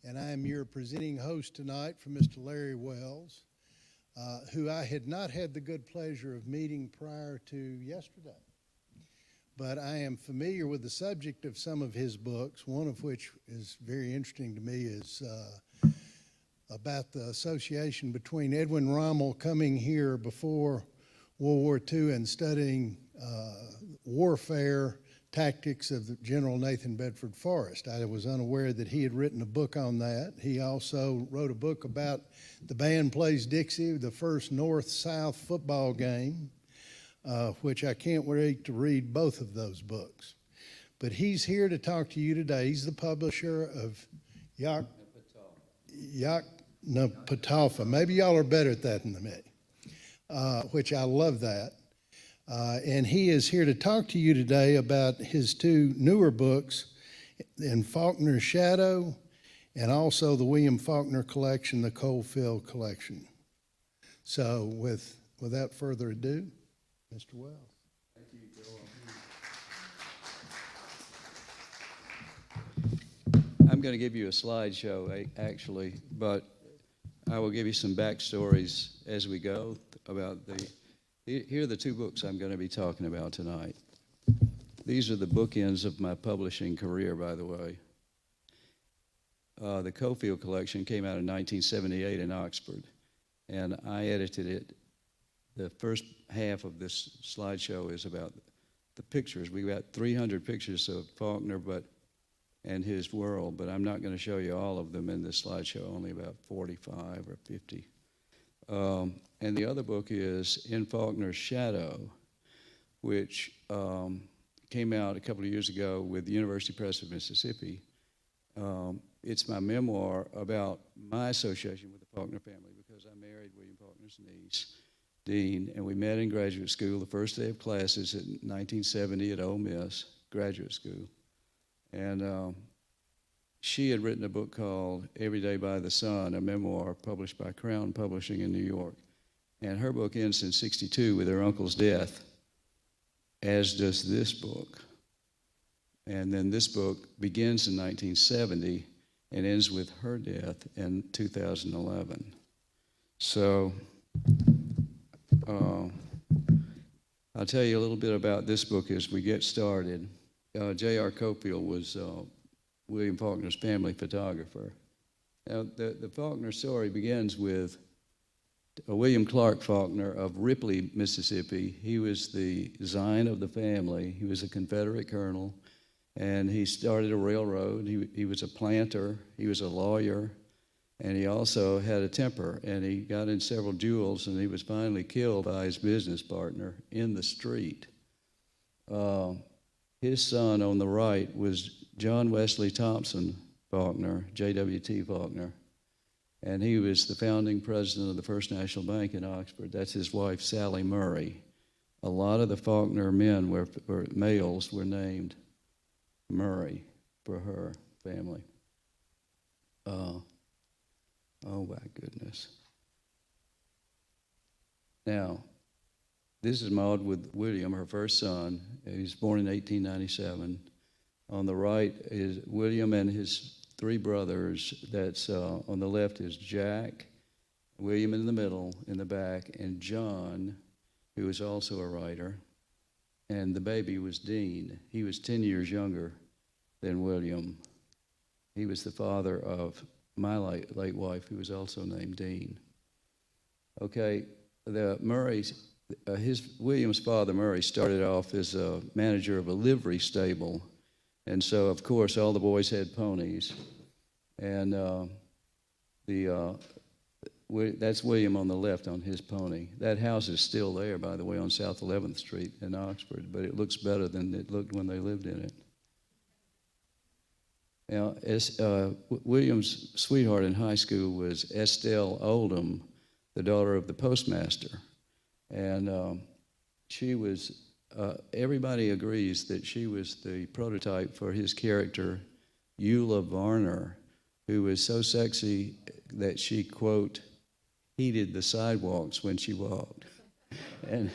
and I am your presenting host tonight for Mr. Larry Wells, who I had not had the good pleasure of meeting prior to yesterday. But I am familiar with the subject of some of his books, one of which is very interesting to me, is about the association between Edwin Rommel coming here before World War II and studying warfare tactics of the General Nathan Bedford Forrest. I was unaware that he had written a book on that. He also wrote a book about the band Plays Dixie, the first North-South football game, which I can't wait to read both of those books. But he's here to talk to you today. He's the publisher of Yoknapatawpha. Maybe y'all are better at that than me, which I love that. And he is here to talk to you today about his two newer books, In Faulkner's Shadow, and also the William Faulkner collection, the COFIELD collection. So without further ado, Mr. Wells. Thank you, Joe. I'm going to give you a slideshow, actually, but I will give you some backstories as we go about here are the two books I'm going to be talking about tonight. These are the bookends of my publishing career, by the way. The COFIELD collection came out in 1978 in Oxford, and I edited it. The first half of this slideshow is about the pictures. We got 300 pictures of Faulkner and his world, but I'm not going to show you all of them in this slideshow, only about 45 or 50. And the other book is In Faulkner's Shadow, which came out a couple of years ago with the University Press of Mississippi. It's my memoir about my association with the Faulkner family because I married William Faulkner's niece, Dean, and we met in graduate school the first day of classes in 1970 at Ole Miss graduate school. And she had written a book called Every Day by the Sun, a memoir published by Crown Publishing in New York. And her book ends in '62 with her uncle's death, as does this book. And then this book begins in 1970 and ends with her death in 2011. So I'll tell you a little bit about this book as we get started. J.R. Cofield was William Faulkner's family photographer. Now, the Faulkner story begins with William Clark Faulkner of Ripley, Mississippi. He was the Zion of the family. He was a Confederate colonel, and he started a railroad. He was a planter. He was a lawyer, and he also had a temper, and he got in several duels, and he was finally killed by his business partner in the street. His son on the right was John Wesley Thompson Faulkner, J.W.T. Faulkner, and he was the founding president of the First National Bank in Oxford. That's his wife, Sally Murray. A lot of the Faulkner men males were named Murray for her family. Oh my goodness. Now, this is Maud with William, her first son. He was born in 1897. On the right is William and his three brothers. That's on the left is Jack, William in the middle, in the back, and John, who was also a writer. And the baby was Dean. He was 10 years younger than William. He was the father of my late wife, who was also named Dean. Okay, the Murrays. William's father, Murray, started off as a manager of a livery stable. And so, of course, all the boys had ponies. And that's William on the left on his pony. That house is still there, by the way, on South 11th Street in Oxford, but it looks better than it looked when they lived in it. Now, William's sweetheart in high school was Estelle Oldham, the daughter of the postmaster. And she was, everybody agrees that she was the prototype for his character, Eula Varner, who was so sexy that she, quote, heated the sidewalks when she walked. And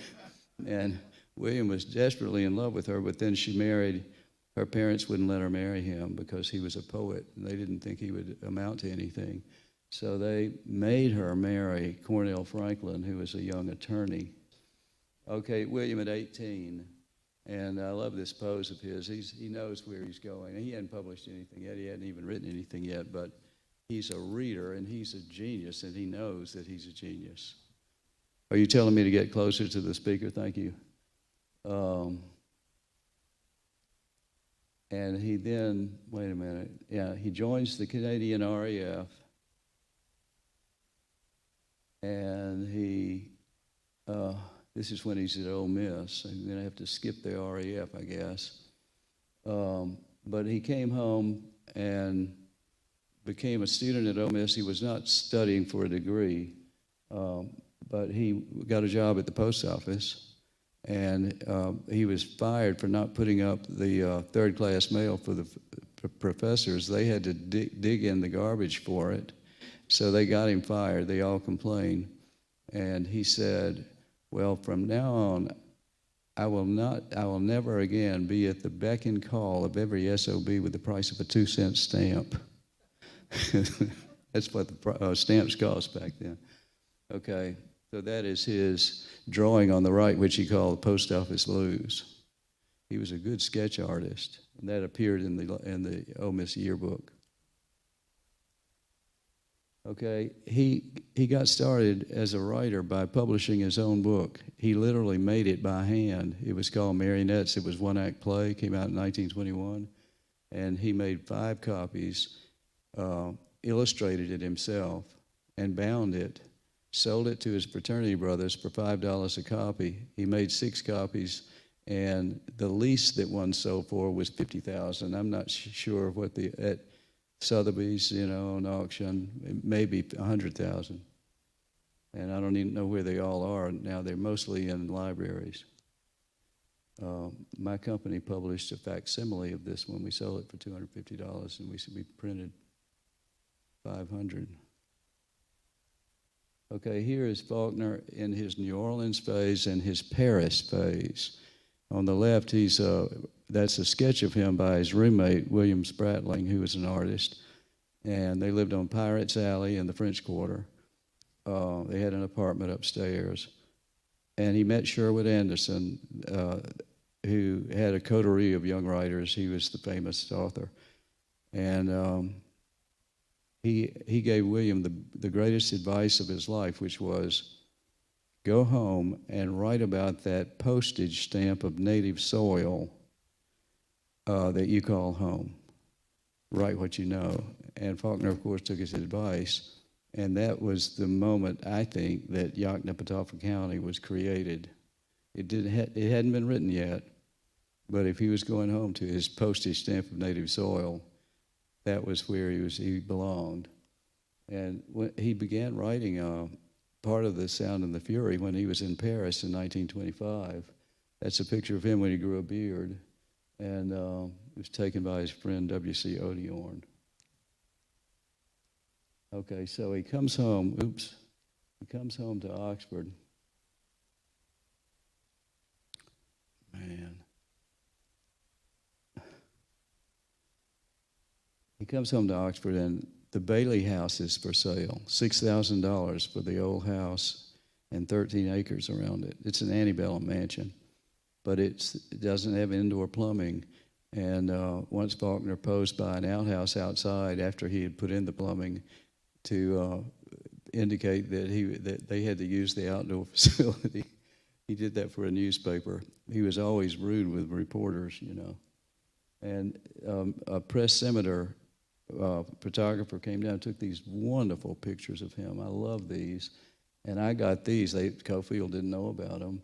William was desperately in love with her, but then she married Her parents wouldn't let her marry him because he was a poet, and they didn't think he would amount to anything. So they made her marry Cornell Franklin, who was a young attorney. Okay, William at 18, and I love this pose of his. He knows where he's going. He hadn't published anything yet. He hadn't even written anything yet, but he's a reader, and he's a genius, and he knows that he's a genius. Are you telling me to get closer to the speaker? Thank you. And he then, wait a minute, yeah, he joins the Canadian RAF, and this is when he's at Ole Miss. I'm going to have to skip the RAF, I guess. But he came home and became a student at Ole Miss. He was not studying for a degree, but he got a job at the post office. And he was fired for not putting up the third-class mail for the professors. They had to dig in the garbage for it. So they got him fired. They all complained. And he said, well, from now on, I will never again be at the beck and call of every SOB with the price of a 2-cent stamp. That's what the stamps cost back then. Okay. So that is his drawing on the right, which he called Post Office Blues. He was a good sketch artist, and that appeared in the Ole Miss yearbook. Okay, he got started as a writer by publishing his own book. He literally made it by hand. It was called Marionettes. It was one-act play, came out in 1921, and he made 5 copies, illustrated it himself, and bound it. Sold it to his fraternity brothers for $5 a copy. He made 6 copies, and the least that one sold for was $50,000. I'm not sure what at Sotheby's, on auction, maybe $100,000. And I don't even know where they all are now. They're mostly in libraries. My company published a facsimile of this one. We sold it for $250, and we printed 500. Okay, here is Faulkner in his New Orleans phase and his Paris phase. On the left, that's a sketch of him by his roommate, William Spratling, who was an artist. And they lived on Pirates Alley in the French Quarter. They had an apartment upstairs. And he met Sherwood Anderson, who had a coterie of young writers. He was the famous author. And he gave William the greatest advice of his life, which was, go home and write about that postage stamp of native soil that you call home. Write what you know. And Faulkner, of course, took his advice, and that was the moment, I think, that Yoknapatawpha County was created. It hadn't been written yet, but if he was going home to his postage stamp of native soil, that was where he belonged. And when he began writing part of The Sound and the Fury when he was in Paris in 1925. That's a picture of him when he grew a beard, and it was taken by his friend W.C. Odiorn. Okay, so he comes home, he comes home to Oxford. Man. He comes home to Oxford, and the Bailey house is for sale. $6,000 for the old house and 13 acres around it. It's an antebellum mansion, but it doesn't have indoor plumbing. And once Faulkner posed by an outhouse outside after he had put in the plumbing to indicate that they had to use the outdoor facility. He did that for a newspaper. He was always rude with reporters, And a press scimitar photographer came down and took these wonderful pictures of him. I love these. And I got these. COFIELD didn't know about them.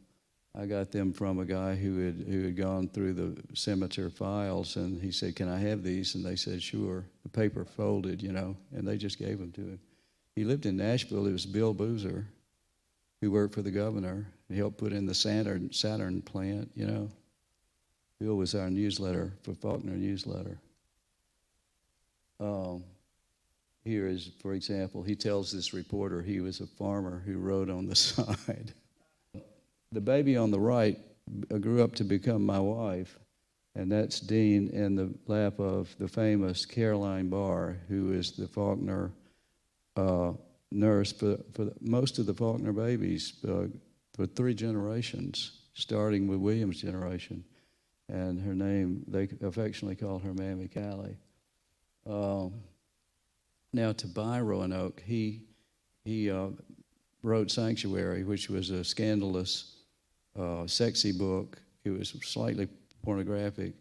I got them from a guy who had gone through the scimitar files, and he said, can I have these? And they said, sure. The paper folded, and they just gave them to him. He lived in Nashville. It was Bill Boozer, who worked for the governor. He helped put in the Saturn plant, Bill was our newsletter, for Faulkner newsletter. Here is, for example, he tells this reporter he was a farmer who wrote on the side. The baby on the right grew up to become my wife, and that's Dean in the lap of the famous Caroline Barr, who is the Faulkner nurse for most of the Faulkner babies for 3 generations, starting with William's generation. And her name, they affectionately called her Mammy Callie. Now to buy Roanoke, he wrote Sanctuary, which was a scandalous, sexy book. It was slightly pornographic,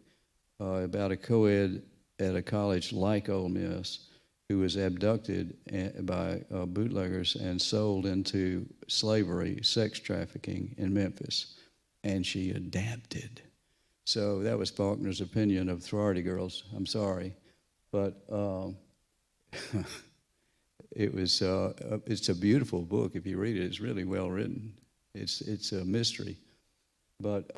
about a co-ed at a college like Ole Miss who was abducted by bootleggers and sold into slavery, sex trafficking in Memphis, and she adapted. So that was Faulkner's opinion of sorority girls. I'm sorry, but it's a beautiful book. If you read it, it's really well written. It's a mystery, but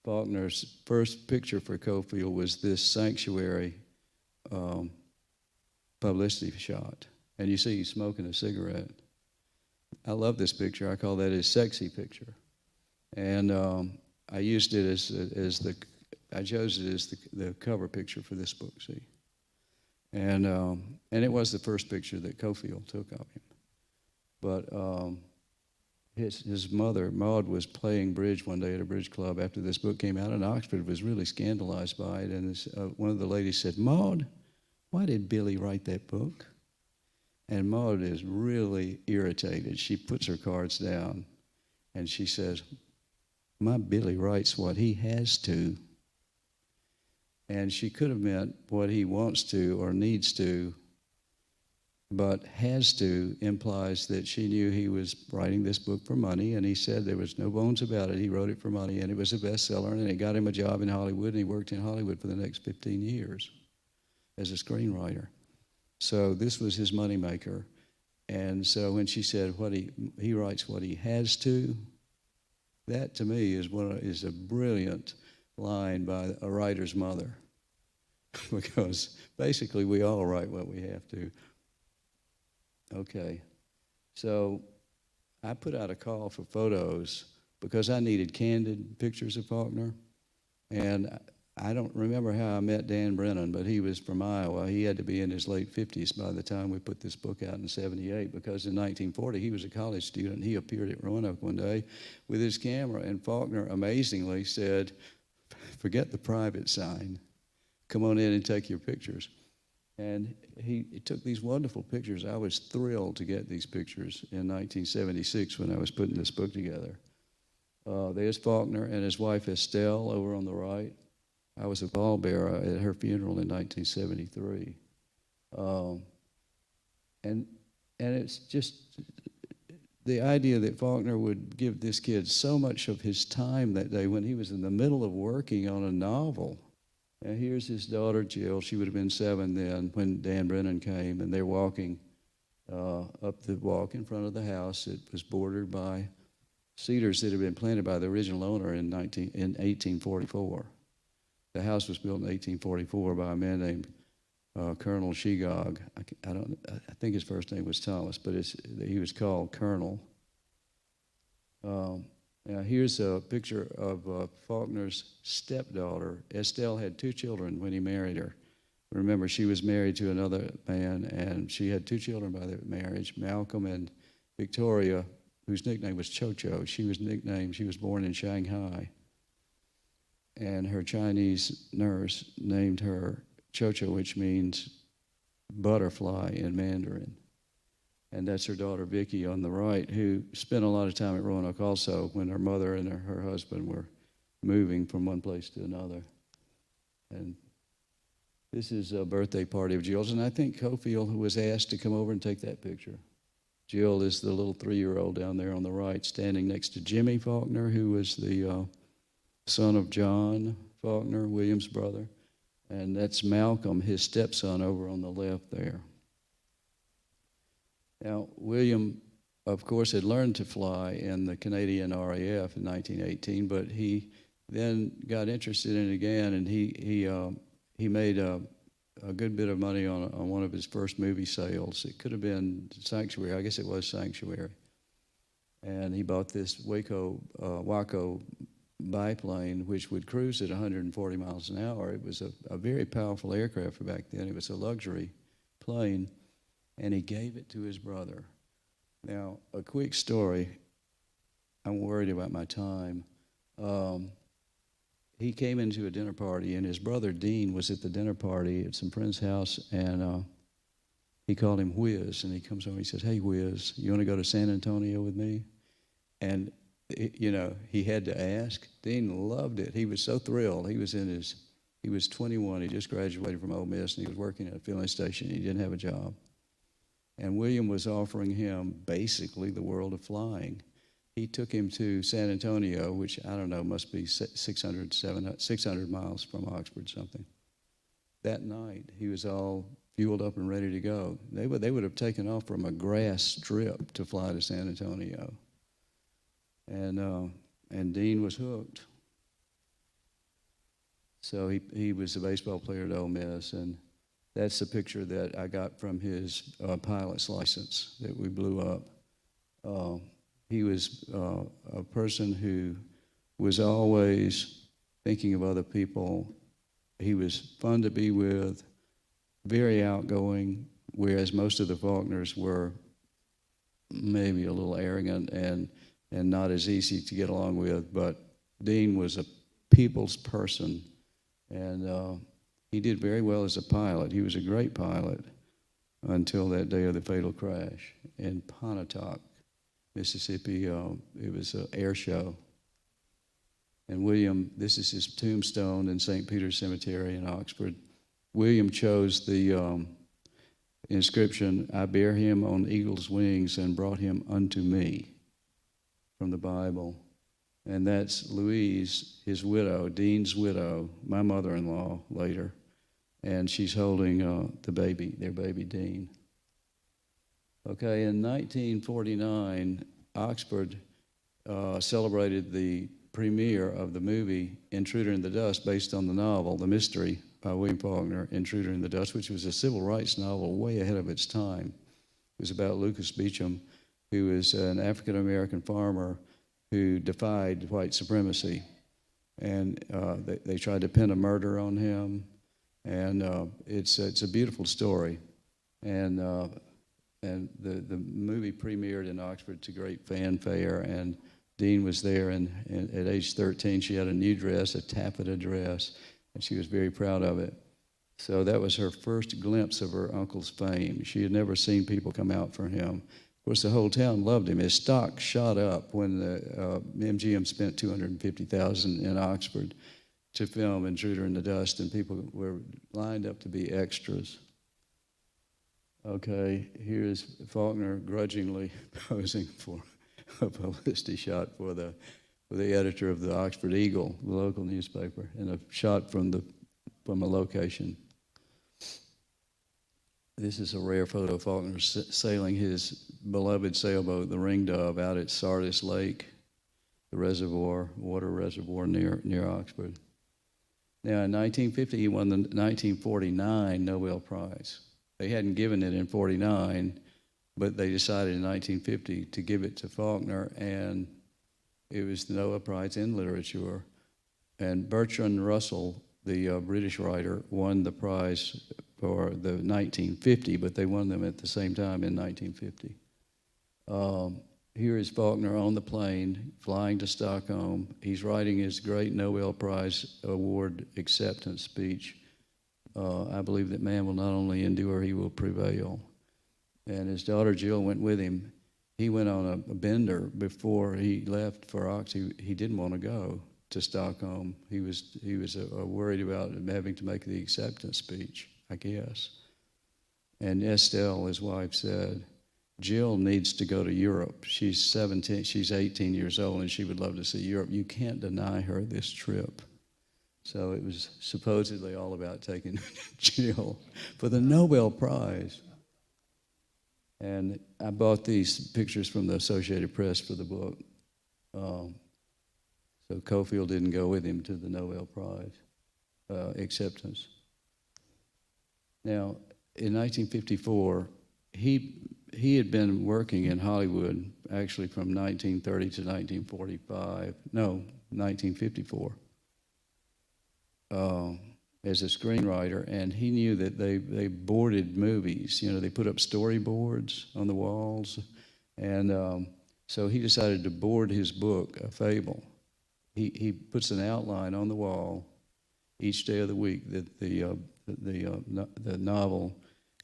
Faulkner's first picture for COFIELD was this Sanctuary publicity shot, and you see he's smoking a cigarette. I love this picture. I call that his sexy picture, and I used it I chose it as the cover picture for this book. See, and it was the first picture that COFIELD took of him, but. His mother, Maud, was playing bridge one day at a bridge club after this book came out, and Oxford was really scandalized by it. And one of the ladies said, "Maud, why did Billy write that book?" And Maud is really irritated. She puts her cards down, and she says, "My Billy writes what he has to." And she could have meant what he wants to or needs to, but has to implies that she knew he was writing this book for money, and he said there was no bones about it. He wrote it for money, and it was a bestseller, and it got him a job in Hollywood, and he worked in Hollywood for the next 15 years as a screenwriter. So this was his moneymaker. And so when she said he writes what he has to, that to me is a brilliant line by a writer's mother, because basically we all write what we have to. Okay, so I put out a call for photos because I needed candid pictures of Faulkner, and I don't remember how I met Dan Brennan, but he was from Iowa. He had to be in his late 50s by the time we put this book out in 78, because in 1940 he was a college student. He appeared at Roanoke one day with his camera, and Faulkner amazingly said, "Forget the private sign. Come on in and take your pictures." And he took these wonderful pictures. I was thrilled to get these pictures in 1976 when I was putting this book together. There's Faulkner and his wife Estelle over on the right. I was a pallbearer at her funeral in 1973. And it's just the idea that Faulkner would give this kid so much of his time that day when he was in the middle of working on a novel. And here's his daughter, Jill. She would have been 7 then when Dan Brennan came, and they're walking up the walk in front of the house. It was bordered by cedars that had been planted by the original owner in 1844. The house was built in 1844 by a man named Colonel Shegog. I think his first name was Thomas, but he was called Colonel. Now here's a picture of Faulkner's stepdaughter. Estelle had 2 children when he married her. Remember, she was married to another man, and she had 2 children by that marriage, Malcolm and Victoria, whose nickname was Cho-Cho. She was born in Shanghai, and her Chinese nurse named her Cho-Cho, which means butterfly in Mandarin. And that's her daughter, Vicky, on the right, who spent a lot of time at Roanoke also when her mother and her husband were moving from one place to another. And this is a birthday party of Jill's, and I think COFIELD was asked to come over and take that picture. Jill is the little 3-year-old down there on the right, standing next to Jimmy Faulkner, who was the son of John Faulkner, William's brother. And that's Malcolm, his stepson, over on the left there. Now, William, of course, had learned to fly in the Canadian RAF in 1918, but he then got interested in it again, and he made a good bit of money on one of his first movie sales. It could have been Sanctuary. I guess it was Sanctuary. And he bought this Waco biplane which would cruise at 140 miles an hour. It was a very powerful aircraft back then. It was a luxury plane, and he gave it to his brother. Now, a quick story. I'm worried about my time. He came into a dinner party, and his brother Dean was at the dinner party at some friend's house, and he called him Whiz, and he comes over, he says, "Hey, Whiz, you want to go to San Antonio with me?" And, he had to ask. Dean loved it. He was so thrilled. He was 21. He just graduated from Ole Miss, and he was working at a filling station. He didn't have a job. And William was offering him basically the world of flying. He took him to San Antonio, which, I don't know, must be 600 miles from Oxford, something. That night, he was all fueled up and ready to go. They would have taken off from a grass strip to fly to San Antonio. And Dean was hooked. So he was a baseball player at Ole Miss, and that's the picture that I got from his pilot's license that we blew up. He was a person who was always thinking of other people. He was fun to be with, very outgoing, whereas most of the Faulkners were maybe a little arrogant and not as easy to get along with. But Dean was a people's person, and he did very well as a pilot. He was a great pilot until that day of the fatal crash in Pontotoc, Mississippi. It was an air show. And William, this is his tombstone in St. Peter's Cemetery in Oxford. William chose the inscription, "I bear him on eagle's wings and brought him unto me," from the Bible. And that's Louise, his widow, Dean's widow, my mother-in-law later. And she's holding the baby, their baby Dean. Okay, in 1949, Oxford celebrated the premiere of the movie Intruder in the Dust, based on the novel, the mystery by William Faulkner, Intruder in the Dust, which was a civil rights novel way ahead of its time. It was about Lucas Beecham, who was an African-American farmer who defied white supremacy. And they tried to pin a murder on him. And it's a beautiful story. And the movie premiered in Oxford to great fanfare, and Dean was there, and at age 13, she had a new dress, a taffeta dress, and she was very proud of it. So that was her first glimpse of her uncle's fame. She had never seen people come out for him. Of course, the whole town loved him. His stock shot up when the MGM spent $250,000 in Oxford to film Intruder in the Dust, and people were lined up to be extras. Okay, here's Faulkner grudgingly posing for a publicity shot for the editor of the Oxford Eagle, the local newspaper, and a shot from a location. This is a rare photo of Faulkner sailing his beloved sailboat, the Ring Dove, out at Sardis Lake, the water reservoir near Oxford. Now, in 1950, he won the 1949 Nobel Prize. They hadn't given it in 49, but they decided in 1950 to give it to Faulkner, and it was the Nobel Prize in Literature. And Bertrand Russell, the British writer, won the prize for the 1950, but they won them at the same time in 1950. Here is Faulkner on the plane, flying to Stockholm. He's writing his great Nobel Prize Award acceptance speech. I believe that man will not only endure, he will prevail. And his daughter Jill went with him. He went on a bender before he left for Oxford. He didn't want to go to Stockholm. He was worried about having to make the acceptance speech, I guess. And Estelle, his wife, said, "Jill needs to go to Europe. She's 17, she's 18 years old, and she would love to see Europe. You can't deny her this trip." So it was supposedly all about taking Jill for the Nobel Prize. And I bought these pictures from the Associated Press for the book. So COFIELD didn't go with him to the Nobel Prize acceptance. Now, in 1954, he had been working in Hollywood actually from 1930 to 1945. No, 1954 as a screenwriter, and he knew that they boarded movies. You know, they put up storyboards on the walls, and so he decided to board his book, A Fable. He puts an outline on the wall each day of the week that the novel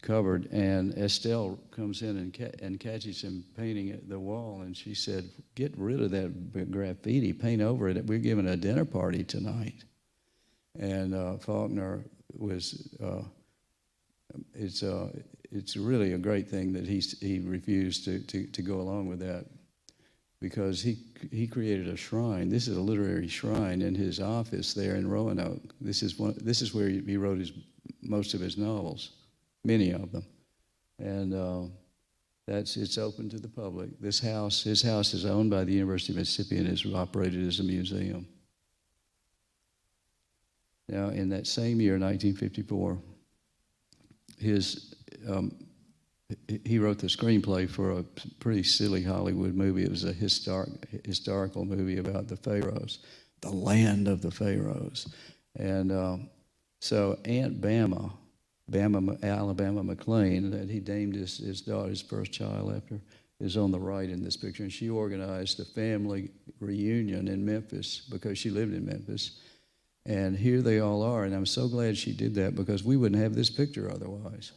covered, and Estelle comes in and catches him painting at the wall, and she said, "Get rid of that graffiti, paint over it. We're giving a dinner party tonight." And Faulkner was, it's really a great thing that he refused to go along with that, because he created a shrine. This is a literary shrine in his office there in Roanoke. This is where he wrote most of his novels, many of them, and it's open to the public. His house is owned by the University of Mississippi and is operated as a museum. Now, in that same year, 1954, he wrote the screenplay for a pretty silly Hollywood movie. It was a historical movie about the Pharaohs, the land of the Pharaohs. And so Aunt Alabama McLean, that he named his daughter, his first child after, is on the right in this picture. And she organized a family reunion in Memphis because she lived in Memphis. And here they all are, and I'm so glad she did that, because we wouldn't have this picture otherwise.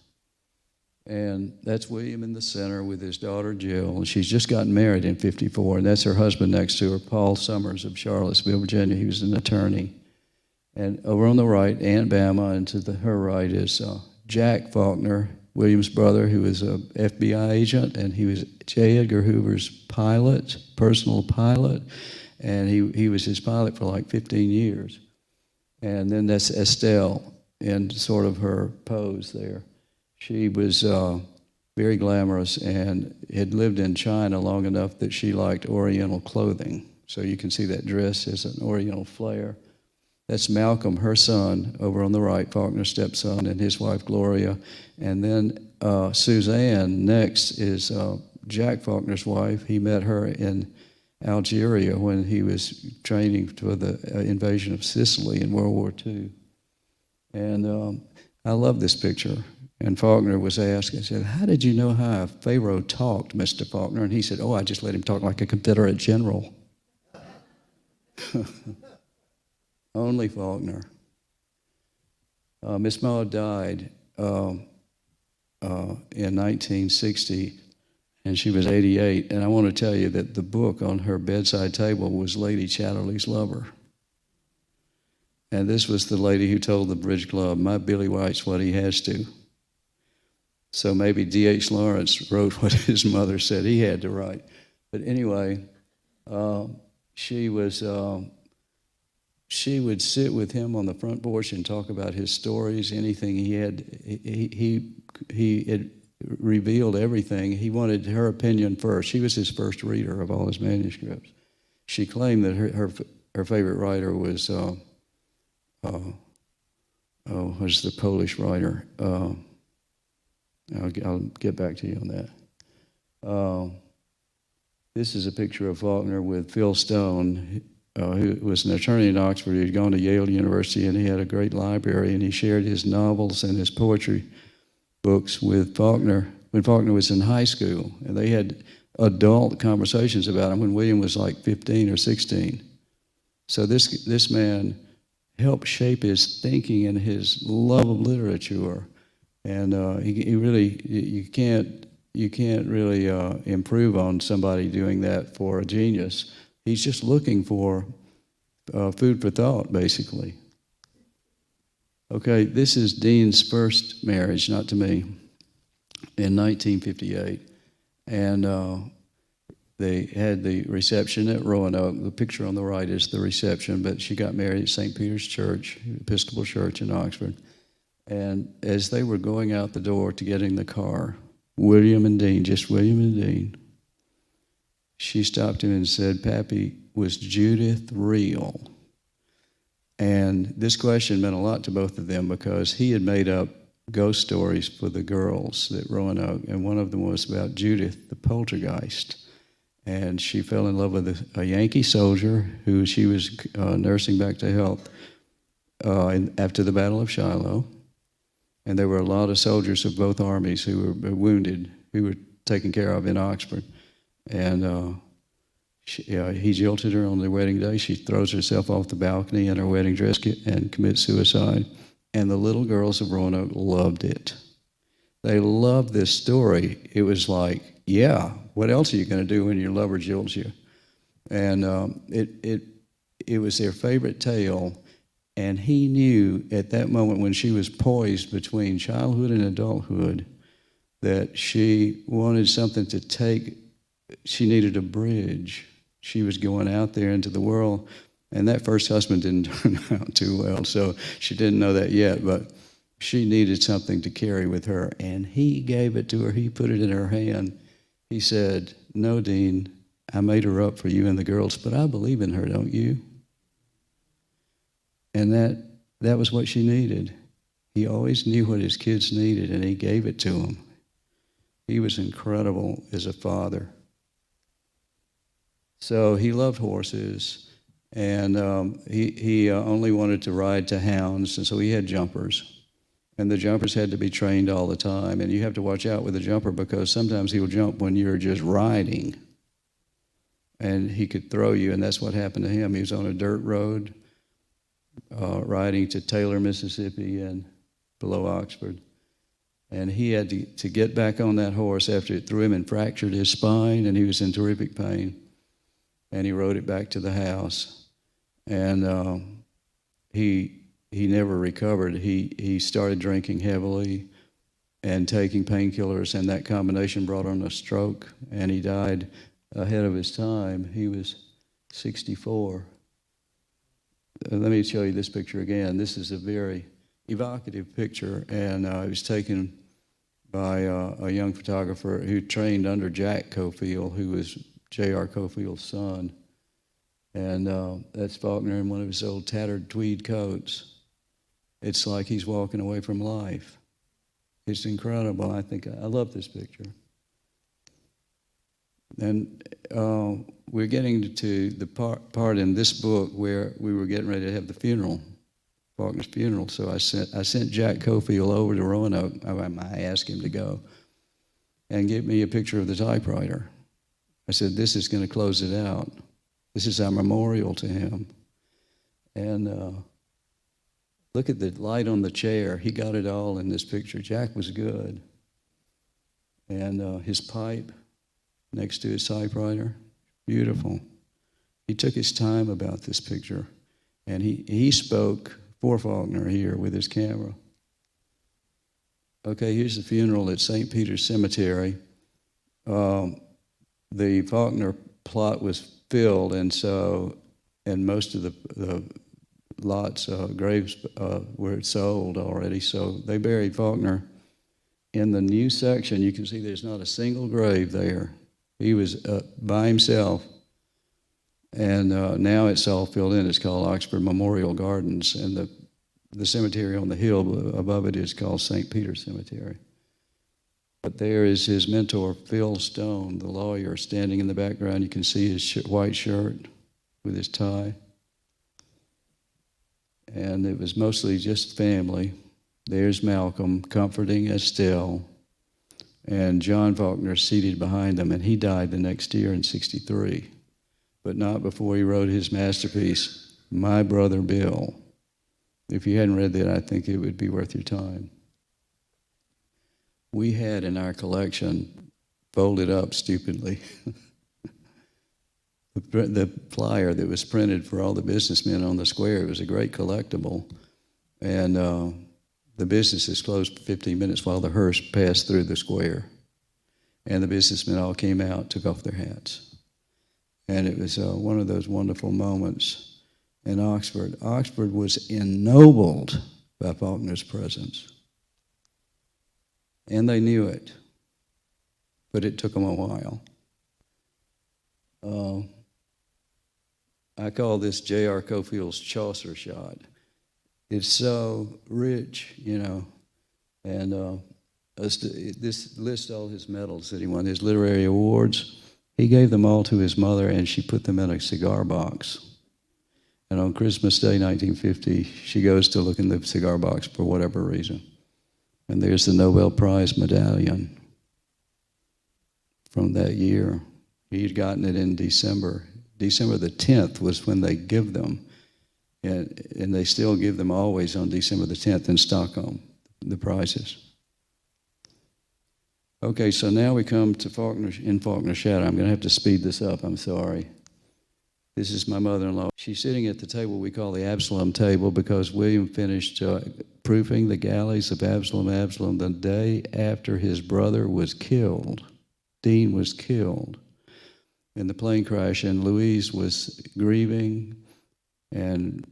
And that's William in the center with his daughter Jill, and she's just gotten married in '54, and that's her husband next to her, Paul Summers of Charlottesville, Virginia. He was an attorney. And over on the right, Aunt Bama, and to her right is Jack Faulkner, William's brother, who was an FBI agent, and he was J. Edgar Hoover's pilot, personal pilot, and he was his pilot for like 15 years. And then that's Estelle in sort of her pose there. She was very glamorous and had lived in China long enough that she liked Oriental clothing. So you can see that dress as an Oriental flair. That's Malcolm, her son, over on the right, Faulkner's stepson, and his wife Gloria. And then Suzanne next is Jack Faulkner's wife. He met her in Algeria when he was training for the invasion of Sicily in World War II. And I love this picture. And Faulkner was asked, I said, "How did you know how a Pharaoh talked, Mr. Faulkner?" And he said, "Oh, I just let him talk like a Confederate general." Only Faulkner. Miss Maud died in 1960, and she was 88. And I want to tell you that the book on her bedside table was Lady Chatterley's Lover. And this was the lady who told the Bridge Club, "My Billy White's what he has to." So maybe D.H. Lawrence wrote what his mother said he had to write. But anyway, she would sit with him on the front porch and talk about his stories, anything he had. He had revealed everything. He wanted her opinion first. She was his first reader of all his manuscripts. She claimed that her favorite writer was was the Polish writer. I'll get back to you on that. This is a picture of Faulkner with Phil Stone, who was an attorney in Oxford. He had gone to Yale University, and he had a great library, and he shared his novels and his poetry books with Faulkner when Faulkner was in high school. And they had adult conversations about him when William was like 15 or 16. So this man helped shape his thinking and his love of literature. And he really, you can't really improve on somebody doing that for a genius. He's just looking for food for thought, basically. Okay, this is Dean's first marriage, not to me, in 1958. And they had the reception at Roanoke. The picture on the right is the reception, but she got married at St. Peter's Church, Episcopal Church in Oxford. And as they were going out the door to get in the car, William and Dean, just William and Dean, she stopped him and said, "Pappy, was Judith real?" And this question meant a lot to both of them because he had made up ghost stories for the girls at Roanoke, and one of them was about Judith, the poltergeist. and she fell in love with a Yankee soldier who she was nursing back to health after the Battle of Shiloh. And there were a lot of soldiers of both armies who were wounded, who were taken care of in Oxford. And he jilted her on their wedding day. She throws herself off the balcony in her wedding dress and commits suicide. And the little girls of Roanoke loved it. They loved this story. It was like, yeah, what else are you going to do when your lover jilts you? And it was their favorite tale. And he knew at that moment when she was poised between childhood and adulthood that she wanted something to take. She needed a bridge. She was going out there into the world, and that first husband didn't turn out too well, so she didn't know that yet, but she needed something to carry with her, and he gave it to her. He put it in her hand. He said, "No, Dean, I made her up for you and the girls, but I believe in her, don't you?" And that was what she needed. He always knew what his kids needed, and he gave it to them. He was incredible as a father. So he loved horses, and he only wanted to ride to hounds, and so he had jumpers. And the jumpers had to be trained all the time, and you have to watch out with a jumper because sometimes he'll jump when you're just riding, and he could throw you, and that's what happened to him. He was on a dirt road riding to Taylor, Mississippi, and below Oxford. And he had to get back on that horse after it threw him and fractured his spine, and he was in terrific pain. And he rode it back to the house. And he never recovered. He started drinking heavily and taking painkillers, and that combination brought on a stroke, and he died ahead of his time. He was 64. Let me show you this picture again. This is a very evocative picture, and it was taken by a young photographer who trained under Jack Cofield, who was J.R. Cofield's son. And that's Faulkner in one of his old tattered tweed coats. It's like he's walking away from life. It's incredible. I think I love this picture. And we're getting to the part in this book where we were getting ready to have the funeral, Faulkner's funeral. So I sent Jack Cofield over to Roanoke. I asked him to go and get me a picture of the typewriter. I said, "This is going to close it out. This is our memorial to him." And look at the light on the chair. He got it all in this picture. Jack was good. And his pipe next to his typewriter, beautiful. He took his time about this picture, and he spoke for Faulkner here with his camera. Okay, here's the funeral at St. Peter's Cemetery. The Faulkner plot was filled, and most of the lots, graves were sold already, so they buried Faulkner in the new section. You can see there's not a single grave there. He was by himself, and now it's all filled in. It's called Oxford Memorial Gardens, and the cemetery on the hill above it is called St. Peter's Cemetery. But there is his mentor, Phil Stone, the lawyer, standing in the background. You can see his white shirt with his tie. And it was mostly just family. There's Malcolm comforting Estelle, and John Faulkner seated behind them, and he died the next year in 1963, but not before he wrote his masterpiece, My Brother Bill. If you hadn't read that, I think it would be worth your time. We had in our collection, folded up stupidly, the flyer that was printed for all the businessmen on the square. It was a great collectible, and the businesses closed for 15 minutes while the hearse passed through the square, and the businessmen all came out, took off their hats, and it was one of those wonderful moments in Oxford. Oxford was ennobled by Faulkner's presence, and they knew it, but it took them a while. I call this J.R. Cofield's Chaucer shot. It's so rich, you know, and this lists all his medals that he won, his literary awards. He gave them all to his mother, and she put them in a cigar box. And on Christmas Day, 1950, she goes to look in the cigar box for whatever reason. And there's the Nobel Prize medallion from that year. He'd gotten it in December. December the 10th was when they give them. And they still give them always on December the 10th in Stockholm, the prizes. Okay, so now we come to Faulkner Shadow. I'm going to have to speed this up. I'm sorry. This is my mother-in-law. She's sitting at the table we call the Absalom table because William finished proofing the galleys of Absalom the day after his brother was killed. Dean was killed in the plane crash, and Louise was grieving and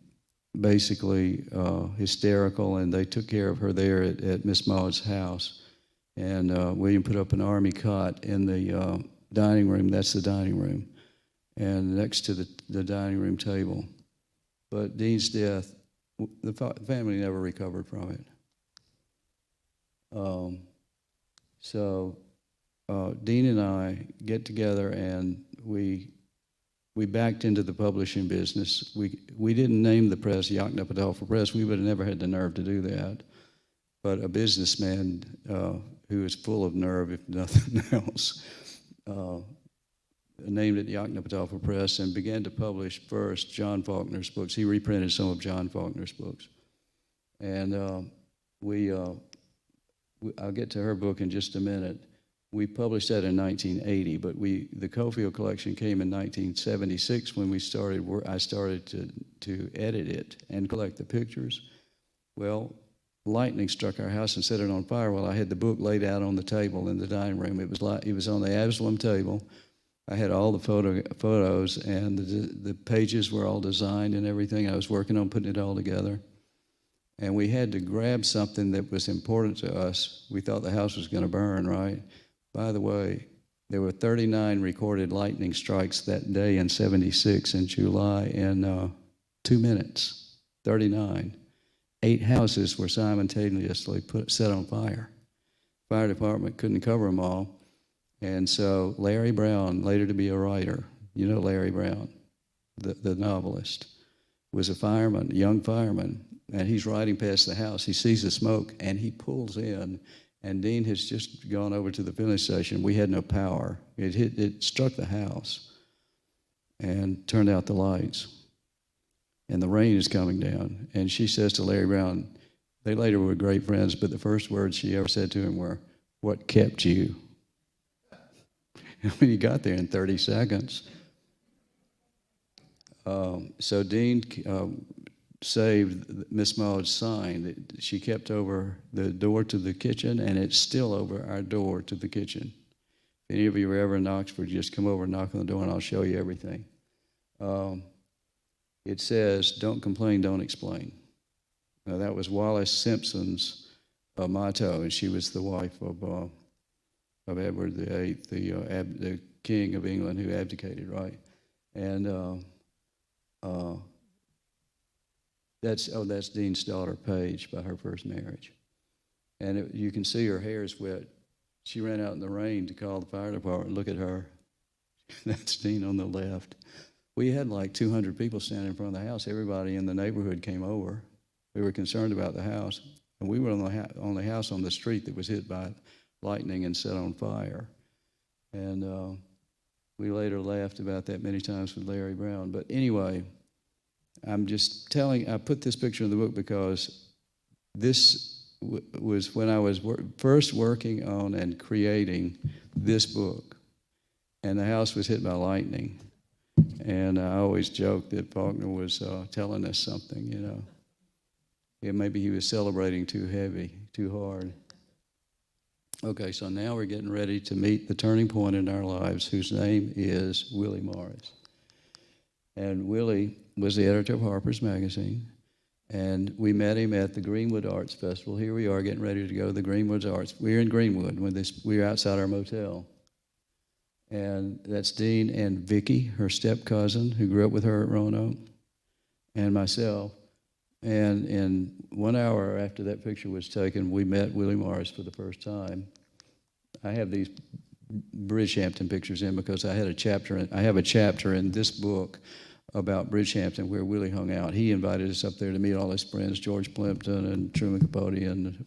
basically hysterical, and they took care of her there at Miss Maud's house. And William put up an army cot in the dining room. That's the dining room. And next to the dining room table. But Dean's death, the family never recovered from it. So Dean and I get together, and we backed into the publishing business. We didn't name the press Yoknapatawpha Press. We would have never had the nerve to do that. But a businessman who is full of nerve, if nothing else, named it Yoknapatawpha Press and began to publish first John Faulkner's books. He reprinted some of John Faulkner's books. And I'll get to her book in just a minute. We published that in 1980, but the COFIELD collection came in 1976 when I started to edit it and collect the pictures. Well, lightning struck our house and set it on fire while I had the book laid out on the table in the dining room. It was on the Absalom table. I had all the photos, and the pages were all designed and everything. I was working on putting it all together. And we had to grab something that was important to us. We thought the house was going to burn, right? By the way, there were 39 recorded lightning strikes that day in '76 in July in 2 minutes. 39. 8 houses were simultaneously set on fire. Fire department couldn't cover them all. And so Larry Brown, later to be a writer, you know Larry Brown, the novelist, was a fireman, a young fireman, and he's riding past the house. He sees the smoke, and he pulls in, and Dean has just gone over to the filling station. We had no power. It struck the house and turned out the lights. And the rain is coming down. And she says to Larry Brown, they later were great friends, but the first words she ever said to him were, "What kept you?" I mean, he got there in 30 seconds. So Dean saved Miss Maud's sign. She kept over the door to the kitchen, and it's still over our door to the kitchen. If any of you are ever in Oxford, just come over and knock on the door, and I'll show you everything. It says, "Don't complain, don't explain." Now, that was Wallis Simpson's motto, and she was the wife of Edward VIII, the king of England who abdicated, right? And that's Dean's daughter, Paige, by her first marriage. And you can see her hair is wet. She ran out in the rain to call the fire department. Look at her. That's Dean on the left. We had like 200 people standing in front of the house. Everybody in the neighborhood came over. We were concerned about the house. And we were on the house on the street that was hit by lightning and set on fire. And we later laughed about that many times with Larry Brown. But anyway, I'm just telling, I put this picture in the book because this was when I was first working on and creating this book. And the house was hit by lightning. And I always joked that Faulkner was telling us something, you know. Yeah, maybe he was celebrating too heavy, too hard. Okay, so now we're getting ready to meet the turning point in our lives, whose name is Willie Morris. And Willie was the editor of Harper's Magazine, and we met him at the Greenwood Arts Festival. Here we are getting ready to go to the Greenwood Arts. We're in Greenwood when we were outside our motel. And that's Dean and Vicky, her step-cousin, who grew up with her at Roanoke, and myself. And in 1 hour after that picture was taken, we met Willie Morris for the first time. I have these Bridgehampton pictures in because I have a chapter in this book about Bridgehampton where Willie hung out. He invited us up there to meet all his friends, George Plimpton and Truman Capote and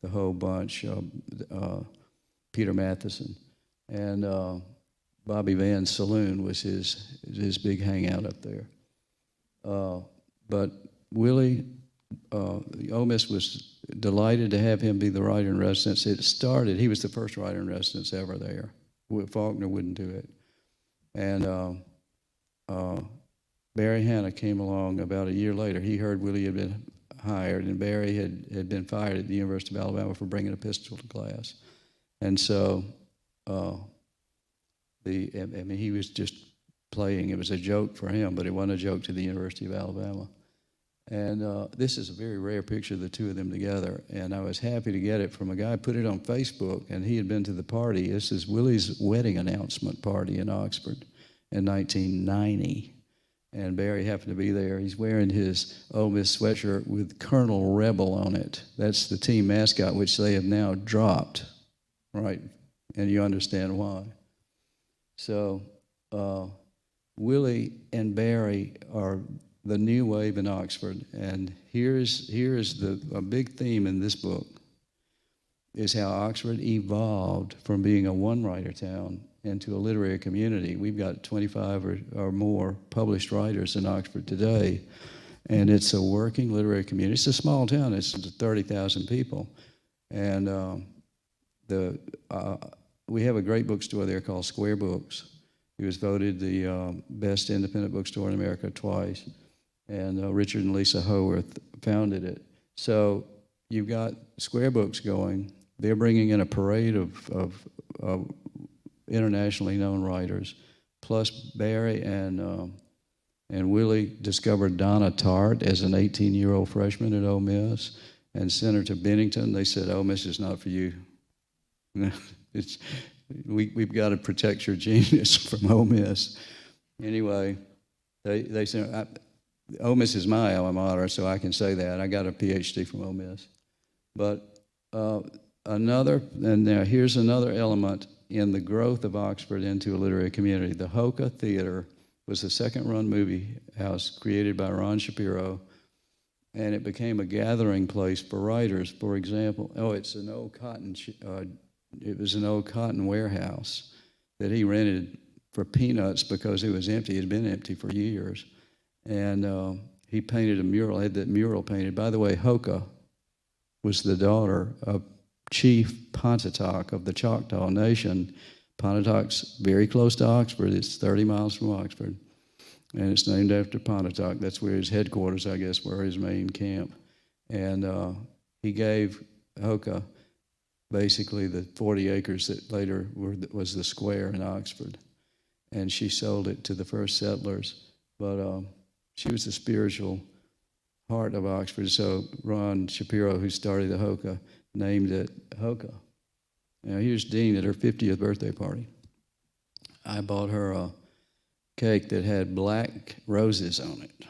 the whole bunch, Peter Matheson. And Bobby Van's saloon was his big hangout up there. But Willie, Ole Miss was delighted to have him be the writer in residence. He was the first writer in residence ever there. Faulkner wouldn't do it. And Barry Hannah came along about a year later. He heard Willie had been hired, and Barry had been fired at the University of Alabama for bringing a pistol to class. And so, he was just playing. It was a joke for him, but it wasn't a joke to the University of Alabama. And this is a very rare picture of the two of them together. And I was happy to get it from a guy, put it on Facebook, and he had been to the party. This is Willie's wedding announcement party in Oxford in 1990. And Barry happened to be there. He's wearing his Ole Miss sweatshirt with Colonel Rebel on it. That's the team mascot, which they have now dropped, right? And you understand why. So Willie and Barry are the new wave in Oxford. And here's a big theme in this book is how Oxford evolved from being a one-writer town into a literary community. We've got 25 or more published writers in Oxford today, and it's a working literary community. It's a small town. It's 30,000 people. And we have a great bookstore there called Square Books. It was voted the best independent bookstore in America twice. And Richard and Lisa Howarth founded it. So you've got Square Books going. They're bringing in a parade of internationally known writers. Plus Barry and Willie discovered Donna Tartt as an 18-year-old freshman at Ole Miss. And Senator Bennington, they said, Ole Miss is not for you. We've got to protect your genius from Ole Miss. Anyway, they said, Ole Miss is my alma mater, so I can say that. I got a PhD from Ole Miss. But now here's another element in the growth of Oxford into a literary community. The Hoka Theater was a second-run movie house created by Ron Shapiro, and it became a gathering place for writers. For example, it's an old it was an old cotton warehouse that he rented for peanuts because it was empty. It had been empty for years. And he painted a mural, had that mural painted. By the way, Hoka was the daughter of Chief Pontotoc of the Choctaw Nation. Pontotoc's very close to Oxford. It's 30 miles from Oxford. And it's named after Pontotoc. That's where his headquarters, I guess, were his main camp. And he gave Hoka basically the 40 acres that later was the square in Oxford. And she sold it to the first settlers. But she was the spiritual heart of Oxford. So Ron Shapiro, who started the Hoka, named it Hoka. Now here's Dean at her 50th birthday party. I bought her a cake that had black roses on it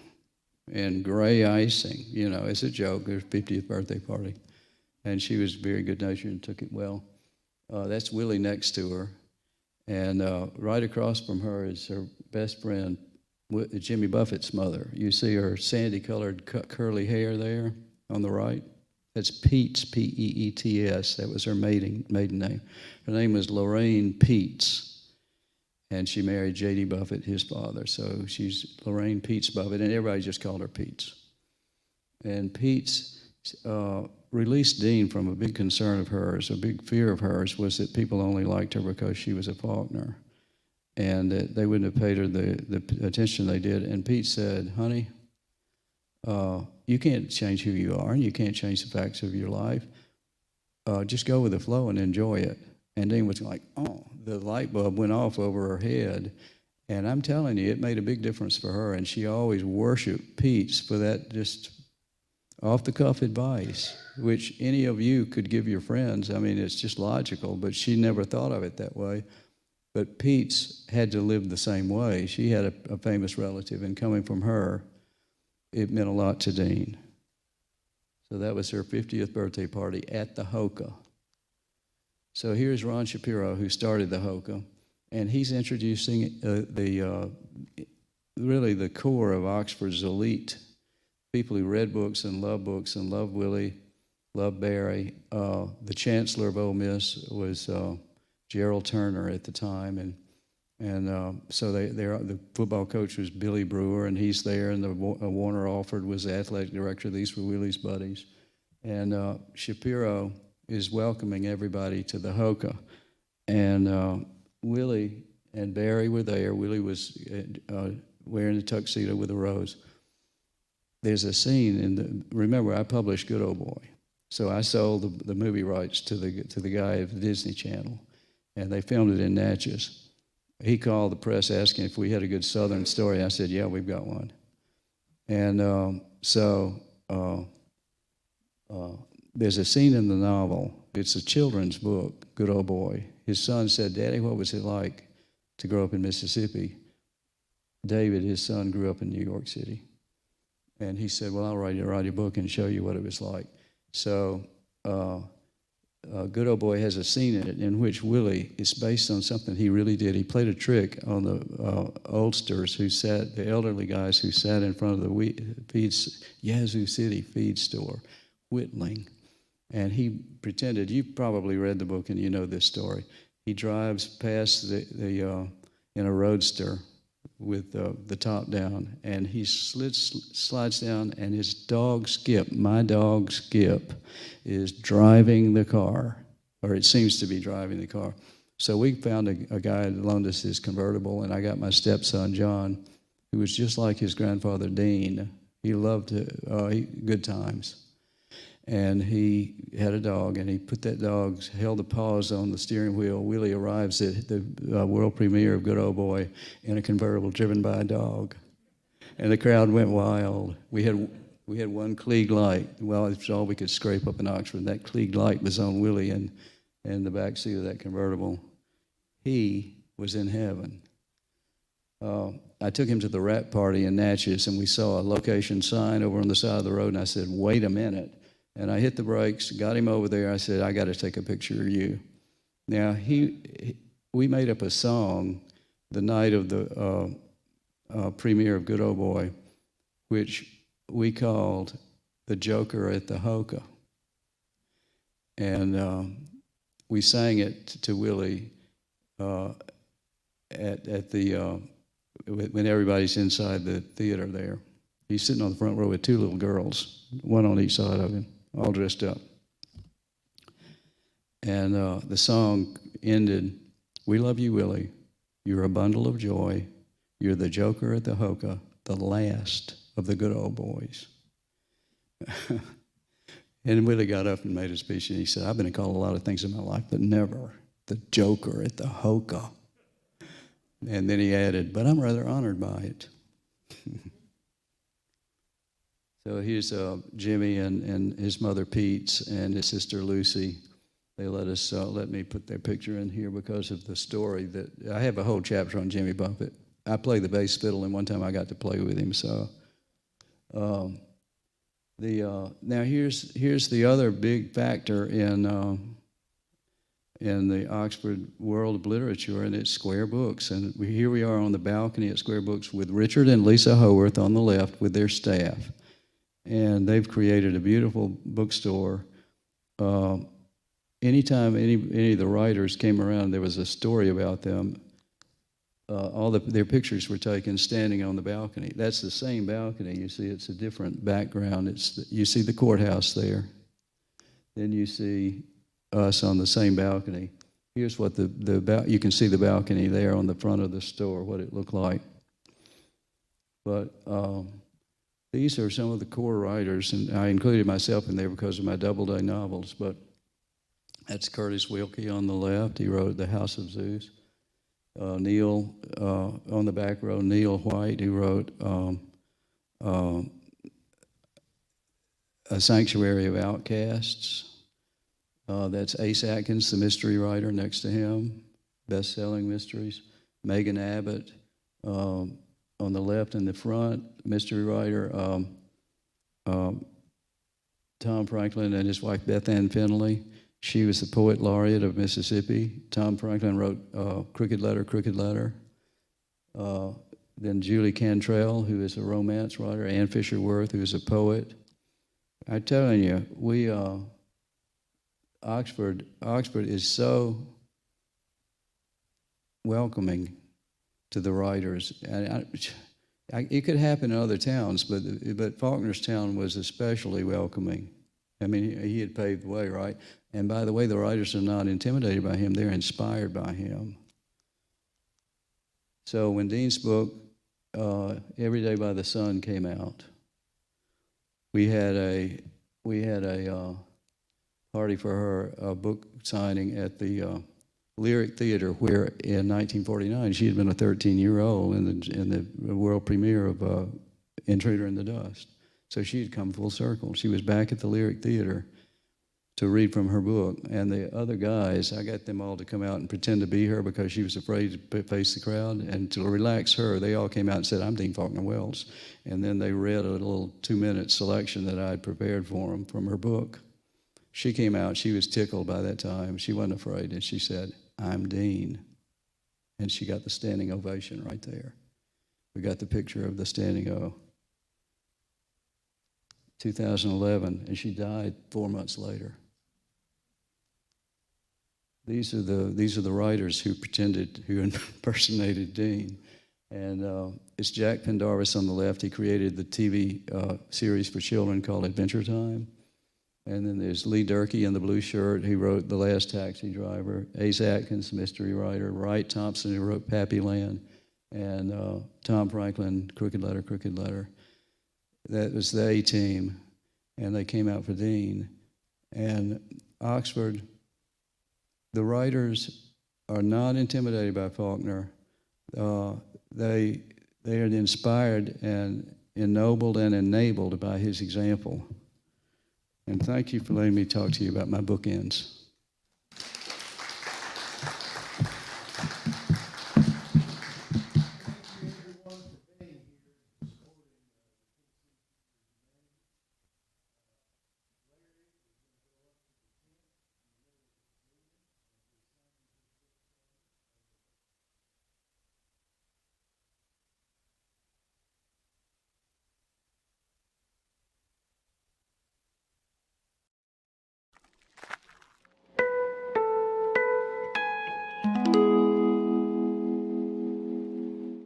and gray icing. You know, it's a joke, her 50th birthday party. And she was very good-natured and took it well. That's Willie next to her. And right across from her is her best friend, Jimmy Buffett's mother. You see her sandy-colored curly hair there on the right? That's Peets, P-E-E-T-S. That was her maiden name. Her name was Lorraine Peets, and she married J.D. Buffett, his father. So she's Lorraine Peets Buffett, and everybody just called her Peets. And Peets released Dean from a big concern of hers, a big fear of hers, was that people only liked her because she was a Faulkner, and that they wouldn't have paid her the attention they did. And Pete said, honey, you can't change who you are, and you can't change the facts of your life. Just go with the flow and enjoy it. And Dean was like, oh, the light bulb went off over her head. And I'm telling you, it made a big difference for her. And she always worshiped Pete's for that just off-the-cuff advice, which any of you could give your friends. I mean, it's just logical, but she never thought of it that way. But Pete's had to live the same way. She had a famous relative, and coming from her, it meant a lot to Dean. So that was her 50th birthday party at the Hoka. So here's Ron Shapiro, who started the HOCA, and he's introducing really the core of Oxford's elite, people who read books and loved Willie, loved Barry. The Chancellor of Ole Miss was Gerald Turner at the time, and so the football coach was Billy Brewer, and he's there, and Warner Alford was the athletic director. These were Willie's buddies. And Shapiro is welcoming everybody to the HOCA. And Willie and Barry were there. Willie was wearing a tuxedo with a rose. There's a scene remember, I published Good Old Boy. So I sold the movie rights to the guy at the Disney Channel, and they filmed it in Natchez. He called the press asking if we had a good Southern story. I said, yeah, we've got one. And there's a scene in the novel. It's a children's book, Good Old Boy. His son said, Daddy, what was it like to grow up in Mississippi? David, his son, grew up in New York City. And he said, well, I'll write a book and show you what it was like. So Good Old Boy has a scene in it in which Willie is based on something he really did. He played a trick on the oldsters the elderly guys who sat in front of the Yazoo City feed store, whittling. And he pretended, you've probably read the book and you know this story. He drives past in a roadster with the top down, and he slides down, and his dog Skip, my dog Skip, is driving the car, or it seems to be driving the car. So we found a guy that loaned us his convertible, and I got my stepson John, who was just like his grandfather Dean. He loved good times. And he had a dog, and he put that dog, held the paws on the steering wheel. Willie arrives at the world premiere of Good Old Boy in a convertible driven by a dog. And the crowd went wild. We had one Klieg light. Well, it's all we could scrape up in Oxford. That Klieg light was on Willie in the back seat of that convertible. He was in heaven. I took him to the rap party in Natchez, and we saw a location sign over on the side of the road, and I said, wait a minute. And I hit the brakes, got him over there. I said, I got to take a picture of you. Now, we made up a song the night of the premiere of Good Old Boy, which we called The Joker at the HOCA. And we sang it to Willie at the when everybody's inside the theater there. He's sitting on the front row with two little girls, one on each side of him, all dressed up. And the song ended, we love you, Willie. You're a bundle of joy. You're the joker at the HOCA, the last of the good old boys. And Willie got up and made a speech, and he said, I've been called a lot of things in my life, but never the joker at the HOCA. And then he added, but I'm rather honored by it. So here's Jimmy and his mother Pete's and his sister Lucy. They let me put their picture in here because of the story that I have a whole chapter on Jimmy Buffett. I play the bass fiddle, and one time I got to play with him. So now here's the other big factor in the Oxford world of literature, and it's Square Books. And here we are on the balcony at Square Books with Richard and Lisa Howarth on the left with their staff. And they've created a beautiful bookstore. Anytime any of the writers came around, there was a story about them. Their pictures were taken standing on the balcony. That's the same balcony. You see, it's a different background. You see the courthouse there. Then you see us on the same balcony. Here's what you can see the balcony there on the front of the store, what it looked like. But these are some of the core writers, and I included myself in there because of my Doubleday novels, but that's Curtis Wilkie on the left. He wrote The House of Zeus. Neil, on the back row, Neil White, who wrote A Sanctuary of Outcasts. That's Ace Atkins, the mystery writer, next to him, best-selling mysteries. Megan Abbott, on the left in the front, mystery writer. Tom Franklin and his wife Beth Ann Finley. She was the poet laureate of Mississippi. Tom Franklin wrote Crooked Letter, Crooked Letter. Then Julie Cantrell, who is a romance writer. Ann Fisher Worth, who is a poet. I'm telling you, Oxford is so welcoming to the writers. And it could happen in other towns, but Faulkner's town was especially welcoming. I mean, he had paved the way, right? And by the way, the writers are not intimidated by him. They're inspired by him. So when Dean's book, Every Day by the Sun, came out, we had a party for her, a book signing at the Lyric Theater, where in 1949 she had been a 13-year-old in the world premiere of Intruder in the Dust. So she had come full circle. She was back at the Lyric Theater to read from her book. And the other guys, I got them all to come out and pretend to be her because she was afraid to face the crowd. And to relax her, they all came out and said, "I'm Dean Faulkner Wells." And then they read a little 2-minute selection that I had prepared for them from her book. She came out. She was tickled by that time. She wasn't afraid. And she said, "I'm Dean." And she got the standing ovation right there. We got the picture of the standing O. 2011, and she died 4 months later. These are the writers who impersonated Dean. And it's Jack Pendarvis on the left. He created the TV series for children called Adventure Time. And then there's Lee Durkee in the blue shirt, who wrote The Last Taxi Driver. Ace Atkins, mystery writer. Wright Thompson, who wrote Pappyland. And Tom Franklin, Crooked Letter, Crooked Letter. That was the A-team, and they came out for Dean. And Oxford, the writers are not intimidated by Faulkner. They are inspired and ennobled and enabled by his example. And thank you for letting me talk to you about my bookends.